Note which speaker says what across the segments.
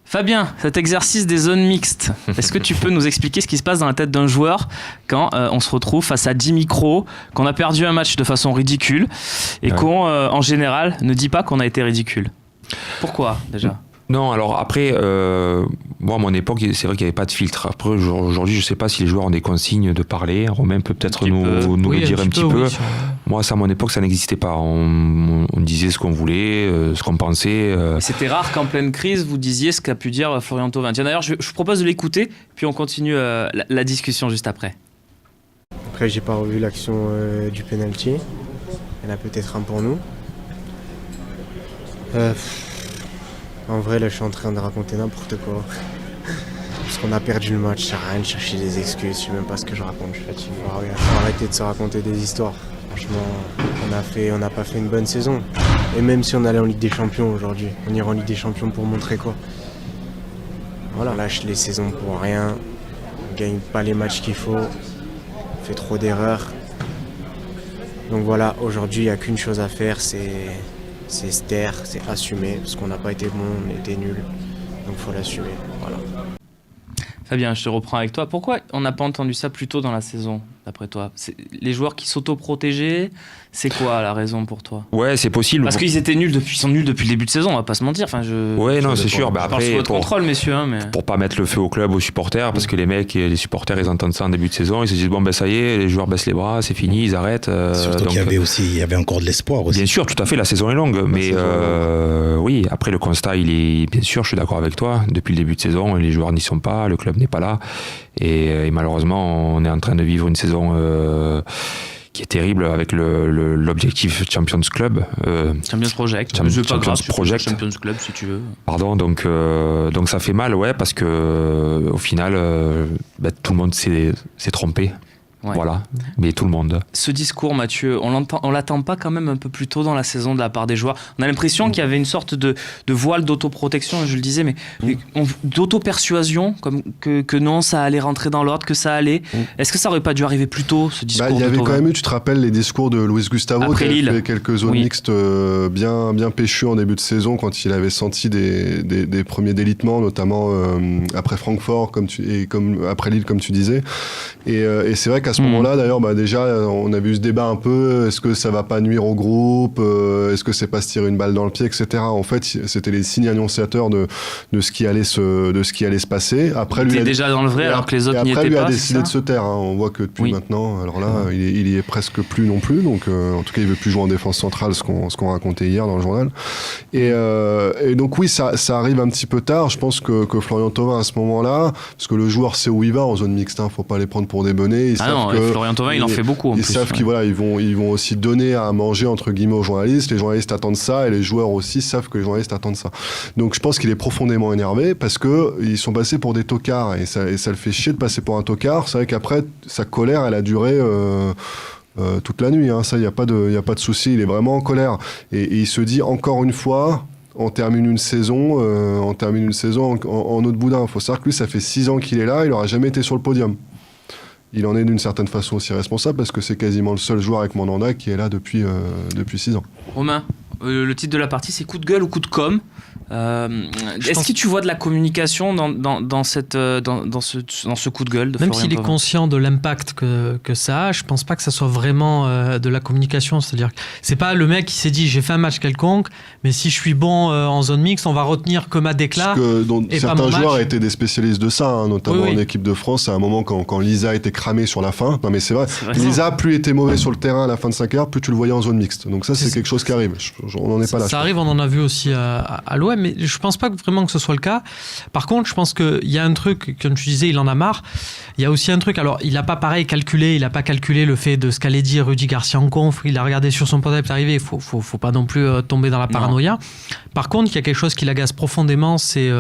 Speaker 1: Fabien, cet exercice des zones mixtes, est-ce que tu peux nous expliquer ce qui se passe dans la tête d'un joueur quand on se retrouve face à 10 micros, qu'on a perdu un match de façon ridicule et qu'on, en général, ne dit pas qu'on a été ridicule? Pourquoi, déjà?
Speaker 2: Non, alors après, moi à mon époque, c'est vrai qu'il n'y avait pas de filtre. Après, aujourd'hui, je ne sais pas si les joueurs ont des consignes de parler. Romain peut peut-être nous le dire un petit peu. Oui, moi, ça, à mon époque, ça n'existait pas. On disait ce qu'on voulait, ce qu'on pensait.
Speaker 1: C'était rare qu'en pleine crise, vous disiez ce qu'a pu dire Florian Thauvin. Tiens, d'ailleurs, je vous propose de l'écouter, puis on continue la discussion juste après.
Speaker 3: Après, j'ai pas revu l'action du penalty. Il y en a peut-être un pour nous. En vrai, là, je suis en train de raconter n'importe quoi. Parce qu'on a perdu le match, ça sert à rien de chercher des excuses, je sais même pas ce que je raconte, je suis fatigué. Faut arrêter de se raconter des histoires. Franchement, on n'a pas fait une bonne saison. Et même si on allait en Ligue des Champions aujourd'hui, on ira en Ligue des Champions pour montrer quoi? Voilà, on lâche les saisons pour rien, on gagne pas les matchs qu'il faut, on fait trop d'erreurs. Donc voilà, aujourd'hui, il n'y a qu'une chose à faire, c'est se taire, c'est assumer, parce qu'on n'a pas été bon, on était nuls, donc il faut l'assumer, voilà.
Speaker 1: Fabien, je te reprends avec toi. Pourquoi on n'a pas entendu ça plus tôt dans la saison, d'après toi? C'est les joueurs qui s'auto-protégeaient, c'est quoi la raison pour toi?
Speaker 2: Ouais, c'est possible.
Speaker 1: Parce qu'ils étaient nuls ils sont nuls depuis le début de saison, on va pas se mentir. Enfin,
Speaker 2: ouais, non, c'est sûr.
Speaker 1: Après, sous votre contrôle, messieurs. Mais...
Speaker 2: Pour pas mettre le feu au club, aux supporters, parce que les mecs et les supporters, ils entendent ça en début de saison, ils se disent bon ben ça y est, les joueurs baissent les bras, c'est fini, ils arrêtent.
Speaker 4: Surtout donc, il y avait encore de l'espoir aussi.
Speaker 2: Bien sûr, tout à fait, la saison est longue, mais oui, après le constat, il est bien sûr, je suis d'accord avec toi. Depuis le début de saison, les joueurs n'y sont pas, le club n'est pas là, et malheureusement, on est en train de vivre une saison qui est terrible avec l'objectif Champions Club.
Speaker 1: Champions Project. Champions Club, si tu veux.
Speaker 2: Pardon, donc ça fait mal, ouais, parce que au final, tout le monde s'est trompé. Ouais. Voilà, mais tout le monde.
Speaker 1: Ce discours, Mathieu, on l'attend pas quand même un peu plus tôt dans la saison de la part des joueurs? On a l'impression qu'il y avait une sorte de voile d'autoprotection, je le disais, mais d'auto-persuasion, comme que non, ça allait rentrer dans l'ordre, que ça allait. Est-ce que ça aurait pas dû arriver plus tôt, ce discours?
Speaker 5: Il y avait quand même eu, tu te rappelles, les discours de Luis Gustavo, qui avait fait quelques zones mixtes bien péchues en début de saison, quand il avait senti des premiers délitements, notamment après Francfort, comme après Lille, comme tu disais. Et c'est vrai qu'à ce moment-là, d'ailleurs, déjà, on avait eu ce débat un peu, est-ce que ça va pas nuire au groupe, est-ce que c'est pas se tirer une balle dans le pied, etc. En fait, c'était les signes annonciateurs de ce qui allait se passer. Après,
Speaker 1: lui déjà dans le vrai, alors que les autres n'y étaient pas.
Speaker 5: Après, lui a décidé de se taire. On voit que depuis maintenant, alors là, il y est presque plus non plus. Donc, en tout cas, il veut plus jouer en défense centrale, ce qu'on racontait hier dans le journal. Et donc, oui, ça arrive un petit peu tard. Je pense que Florian Thauvin, à ce moment-là, parce que le joueur sait où il va en zone mixte, faut pas les prendre pour des bonnets.
Speaker 1: Florian Thauvin, il en fait beaucoup.
Speaker 5: Ils savent qu'ils vont aussi donner à manger entre guillemets aux journalistes. Les journalistes attendent ça et les joueurs aussi savent que les journalistes attendent ça. Donc je pense qu'il est profondément énervé parce que ils sont passés pour des tocards et ça le fait chier de passer pour un tocard. C'est vrai qu'après sa colère, elle a duré toute la nuit. Ça, il y a pas de souci. Il est vraiment en colère et il se dit encore une fois. On termine une saison en autre boudin. Il faut savoir que lui, ça fait 6 ans qu'il est là. Il n'aura jamais été sur le podium. Il en est d'une certaine façon aussi responsable parce que c'est quasiment le seul joueur avec Mandanda qui est là depuis 6 ans.
Speaker 1: Romain, le titre de la partie, c'est coup de gueule ou coup de com'. Est-ce que tu vois de la communication dans ce coup de gueule de
Speaker 6: Même
Speaker 1: Florian
Speaker 6: s'il est
Speaker 1: Thauvin
Speaker 6: conscient de l'impact que ça a, je pense pas que ça soit vraiment de la communication. C'est-à-dire que c'est pas le mec qui s'est dit j'ai fait un match quelconque, mais si je suis bon en zone mixte, on va retenir que ma déclat.
Speaker 5: Certains joueurs étaient des spécialistes de ça, notamment en équipe de France. À un moment, quand Lisa était cramé sur la fin, non mais c'est vrai, Lisa plus était mauvais sur le terrain à la fin de 5 heures, plus tu le voyais en zone mixte. Donc ça, c'est quelque chose qui arrive. On n'en est pas là.
Speaker 6: Ça arrive, on en a vu aussi à l'OM, mais je pense pas vraiment que ce soit le cas. Par contre, je pense qu'il y a un truc, comme tu disais, il en a marre. Il y a aussi un truc, alors il n'a pas calculé le fait de ce qu'allait dire Rudy Garcia en conf, il a regardé sur son portable arrivé, il faut pas non plus tomber dans la paranoïa. Non. Par contre, il y a quelque chose qui l'agace profondément, c'est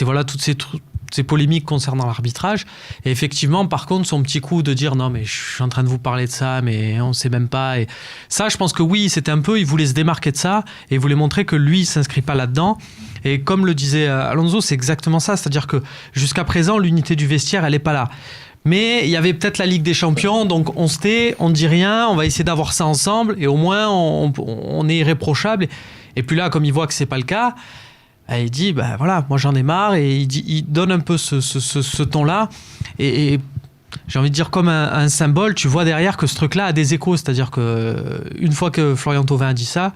Speaker 6: voilà, toutes ces polémiques concernant l'arbitrage. Et effectivement, par contre, son petit coup de dire non, mais je suis en train de vous parler de ça, mais on ne sait même pas. Et ça, je pense que oui, c'était un peu, il voulait se démarquer de ça et il voulait montrer que lui, il ne s'inscrit pas là-dedans. Et comme le disait Alonso, c'est exactement ça. C'est-à-dire que jusqu'à présent, l'unité du vestiaire, elle n'est pas là. Mais il y avait peut-être la Ligue des Champions, donc on se tait, on ne dit rien, on va essayer d'avoir ça ensemble et au moins on est irréprochable. Et puis là, comme il voit que ce n'est pas le cas, Et il dit, bah voilà, moi j'en ai marre, et il donne un peu ce ton-là, et j'ai envie de dire comme un symbole, tu vois derrière que ce truc-là a des échos, c'est-à-dire que une fois que Florian Thauvin a dit ça,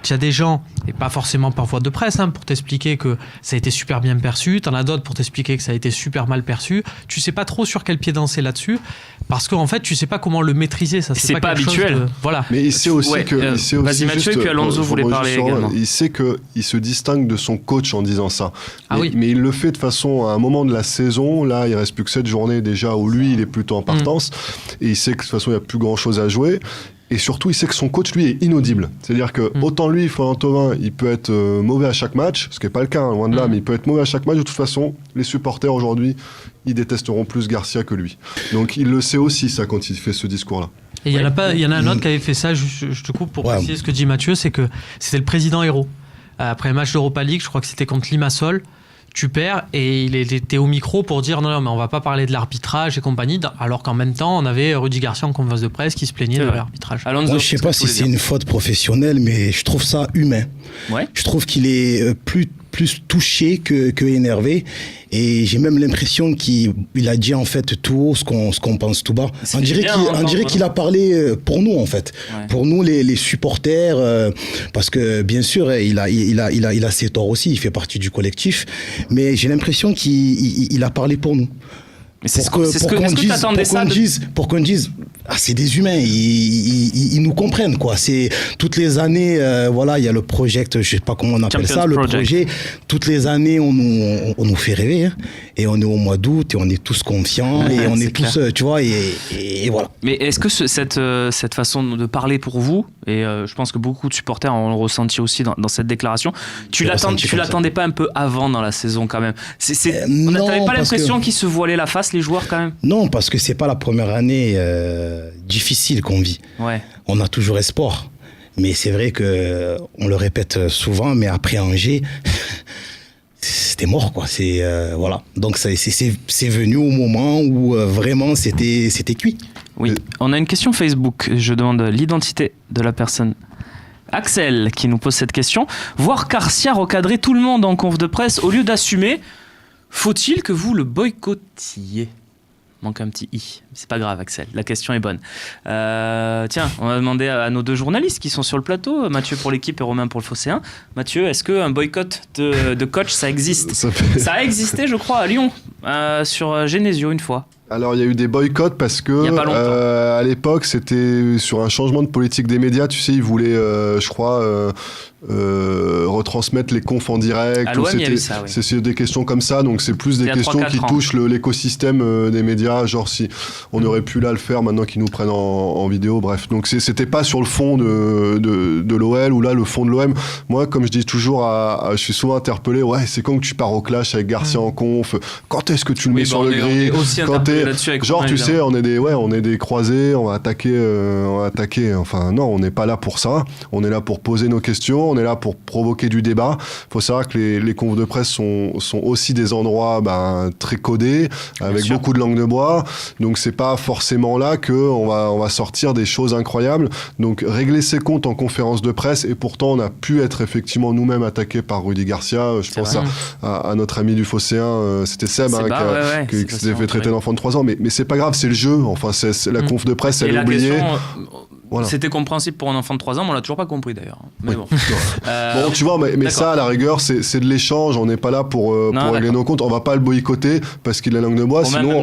Speaker 6: tu as des gens, et pas forcément par voie de presse, pour t'expliquer que ça a été super bien perçu, t'en as d'autres pour t'expliquer que ça a été super mal perçu, tu sais pas trop sur quel pied danser là-dessus, parce qu'en fait tu sais pas comment le maîtriser, ça c'est pas
Speaker 1: habituel.
Speaker 6: Voilà.
Speaker 5: Mais il sait aussi que
Speaker 1: vas-y Mathieu, et puis Alonso voulait parler également.
Speaker 5: Il sait qu'il se distingue de son coach en disant ça. Mais il le fait de façon, à un moment de la saison, là il reste plus que 7 journées déjà où lui il est plutôt en partance, et il sait que de toute façon il n'y a plus grand chose à jouer. Et surtout, il sait que son coach, lui, est inaudible. C'est-à-dire que autant lui, Florian Thauvin, il peut être mauvais à chaque match, ce qui n'est pas le cas, loin de là, mais il peut être mauvais à chaque match. De toute façon, les supporters aujourd'hui, ils détesteront plus Garcia que lui. Donc il le sait aussi, ça, quand il fait ce discours-là.
Speaker 6: Et il y en a un autre qui avait fait ça, je te coupe pour préciser ce que dit Mathieu, c'est que c'était le président Hérault. Après un match d'Europa League, je crois que c'était contre Limassol, tu perds, et il était au micro pour dire non mais on va pas parler de l'arbitrage et compagnie, alors qu'en même temps on avait Rudy Garcia en conférence de presse qui se plaignait de l'arbitrage.
Speaker 4: Moi je sais pas si c'est une faute professionnelle, mais je trouve ça humain. Je trouve qu'il est plus touché que énervé, et j'ai même l'impression qu'il a dit en fait tout haut ce qu'on pense tout bas. On dirait qu'il a parlé pour nous en fait, pour nous les supporters, parce que bien sûr il a ses torts aussi, il fait partie du collectif, mais j'ai l'impression qu'il a parlé pour nous. Pour qu'on dise c'est des humains, ils nous comprennent quoi. C'est toutes les années, voilà, il y a le project, je sais pas comment on appelle ça, le projet. Toutes les années on nous fait rêver, et on est au mois d'août et on est tous confiants, et on est tous, tu vois, et voilà.
Speaker 1: Mais est-ce que cette façon de parler pour vous, et je pense que beaucoup de supporters ont ressenti aussi dans cette déclaration, tu l'attendais pas un peu avant dans la saison quand même? T'avais pas l'impression qu'ils se voilaient la face, les joueurs, quand même?
Speaker 4: Non, parce que c'est pas la première année difficile qu'on vit. On a toujours espoir, mais c'est vrai que on le répète souvent, mais après Angers c'était mort quoi. Voilà, donc c'est venu au moment où vraiment c'était cuit.
Speaker 1: Oui, on a une question Facebook, je demande l'identité de la personne. Axel qui nous pose cette question: voir Garcia recadrer tout le monde en conf de presse au lieu d'assumer, faut-il que vous le boycottiez? Manque un petit i. C'est pas grave, Axel. La question est bonne. Tiens, on va demander à nos deux journalistes qui sont sur le plateau, Mathieu pour l'équipe et Romain pour le Phocéen. Mathieu, est-ce qu'un boycott de coach, ça existe? Ça a existé, je crois, à Lyon, sur Genesio une fois.
Speaker 5: Alors il y a eu des boycotts parce que à l'époque c'était sur un changement de politique des médias, tu sais, ils voulaient je crois retransmettre les confs en direct.
Speaker 1: À l'OM, il y avait ça, oui.
Speaker 5: C'est des questions comme ça, donc c'est plus des questions qui touchent l'écosystème des médias, genre si on aurait pu là le faire maintenant qu'ils nous prennent en vidéo, bref. Donc c'était pas sur le fond de l'OL ou là le fond de l'OM. Moi, comme je dis toujours, je suis souvent interpellé, c'est quand que tu pars au clash avec Garcia en conf, quand est-ce que tu le mets sur le gris, genre tu sais, on est des croisés, on va attaquer, enfin non, on n'est pas là pour ça, on est là pour poser nos questions, on est là pour provoquer du débat. Faut savoir que les confs de presse sont aussi des endroits très codés, avec beaucoup de langue de bois, donc c'est pas forcément là qu'on va sortir des choses incroyables. Donc régler ses comptes en conférence de presse, et pourtant on a pu être effectivement nous-mêmes attaqués par Rudy Garcia. Je pense à notre ami du Phocéen, c'était Seb, qui s'était fait traiter d'enfant de 3 ans, mais c'est pas grave, c'est le jeu, enfin c'est la conf de presse, elle est oubliée. Voilà.
Speaker 1: C'était compréhensible pour un enfant de 3 ans, mais on l'a toujours pas compris d'ailleurs. Mais bon.
Speaker 5: Bon, tu vois, mais ça, à la rigueur, c'est de l'échange. On n'est pas là pour régler nos comptes. On va pas le boycotter parce qu'il a la langue de bois. Sinon,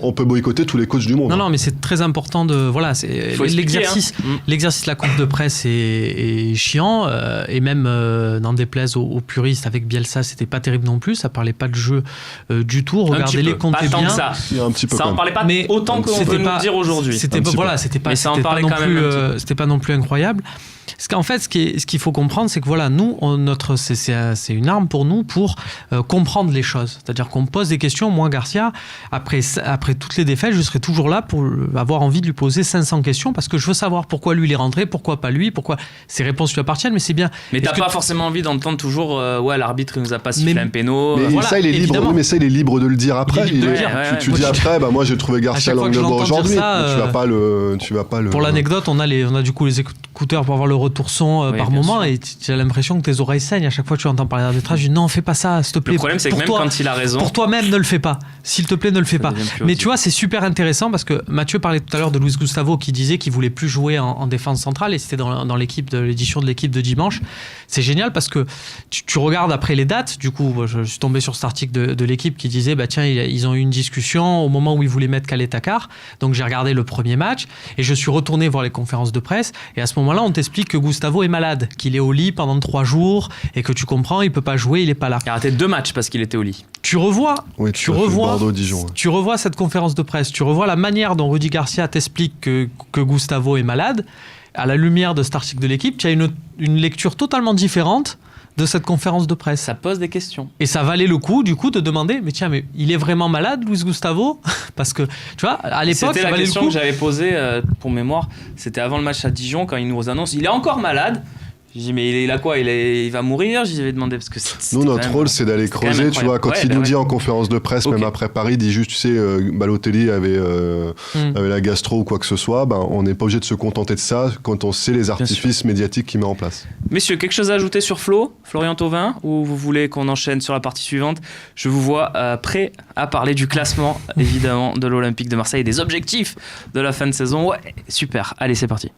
Speaker 5: on peut boycotter tous les coachs du monde.
Speaker 6: Non, mais c'est très important de. Voilà, c'est l'exercice. L'exercice de la conf de presse est chiant, et même n'en déplaise aux puristes, avec Bielsa, c'était pas terrible non plus. Ça parlait pas de jeu du tout. Regardez-les, comptez bien.
Speaker 1: Ça en parlait pas autant qu'on peut nous dire aujourd'hui.
Speaker 6: C'était pas. Mais ça en parlait quand même. C'était pas non plus incroyable. En fait, ce qu'il faut comprendre, c'est que voilà, nous, c'est une arme pour nous pour comprendre les choses. C'est-à-dire qu'on me pose des questions. Moi, Garcia, après toutes les défaites, je serai toujours là pour avoir envie de lui poser 500 questions, parce que je veux savoir pourquoi lui il est rentré, pourquoi pas lui, pourquoi ces réponses lui appartiennent, mais c'est bien.
Speaker 1: Mais t'as pas forcément envie d'entendre toujours l'arbitre il nous a pas sifflé un péno.
Speaker 5: Mais voilà, ça, il est libre. Oui, mais ça, il est libre de le dire après. Tu dis après, moi j'ai trouvé Garcia langue de bois aujourd'hui. Tu vas pas le.
Speaker 6: Pour l'anecdote, on a du coup les écouteurs pour avoir le retour son par moment et tu as l'impression que tes oreilles saignent à chaque fois que tu entends parler d'arbitrage. Je dis non, fais pas ça, s'il te plaît.
Speaker 1: Le problème, c'est que même quand il a raison,
Speaker 6: pour toi-même, ne le fais pas. S'il te plaît, ne le fais pas. Mais tu vois, c'est super intéressant parce que Mathieu parlait tout à l'heure de Luis Gustavo qui disait qu'il voulait plus jouer en défense centrale et c'était dans l'édition de l'équipe de dimanche. C'est génial parce que tu regardes après les dates. Du coup, je suis tombé sur cet article de l'équipe qui disait tiens, ils ont eu une discussion au moment où ils voulaient mettre Calais Takar. Donc j'ai regardé le premier match et je suis retourné voir les conférences de presse et à ce moment-là on t'explique que Gustavo est malade, qu'il est au lit pendant 3 jours et que tu comprends, il peut pas jouer, il est pas là.
Speaker 1: Il a raté 2 matchs parce qu'il était au lit.
Speaker 6: Tu revois
Speaker 5: Bordeaux-Dijon.
Speaker 6: Tu revois cette conférence de presse, tu revois la manière dont Rudy Garcia t'explique que Gustavo est malade. À la lumière de cet article de l'équipe, tu as une lecture totalement différente de cette conférence de presse.
Speaker 1: Ça pose des questions.
Speaker 6: Et ça valait le coup, du coup, de demander, mais il est vraiment malade, Luis Gustavo? Parce que, tu vois, à l'époque,
Speaker 1: c'était
Speaker 6: ça
Speaker 1: la
Speaker 6: valait
Speaker 1: question
Speaker 6: le coup.
Speaker 1: que j'avais posée pour mémoire. C'était avant le match à Dijon, quand il nous annonce, il est encore malade. Je dis mais il a quoi, il va mourir? J'avais demandé parce que
Speaker 5: nous notre rôle c'est d'aller creuser, tu vois, quand il nous dit en conférence de presse, même après Paris, il dit juste, tu sais, Balotelli avait la gastro ou quoi que ce soit, on n'est pas obligé de se contenter de ça quand on sait les artifices médiatiques qu'il met en place.
Speaker 1: Messieurs, quelque chose à ajouter sur Florian Thauvin, ou vous voulez qu'on enchaîne sur la partie suivante? Je vous vois prêt à parler du classement évidemment de l'Olympique de Marseille et des objectifs de la fin de saison. Ouais, super, allez c'est parti.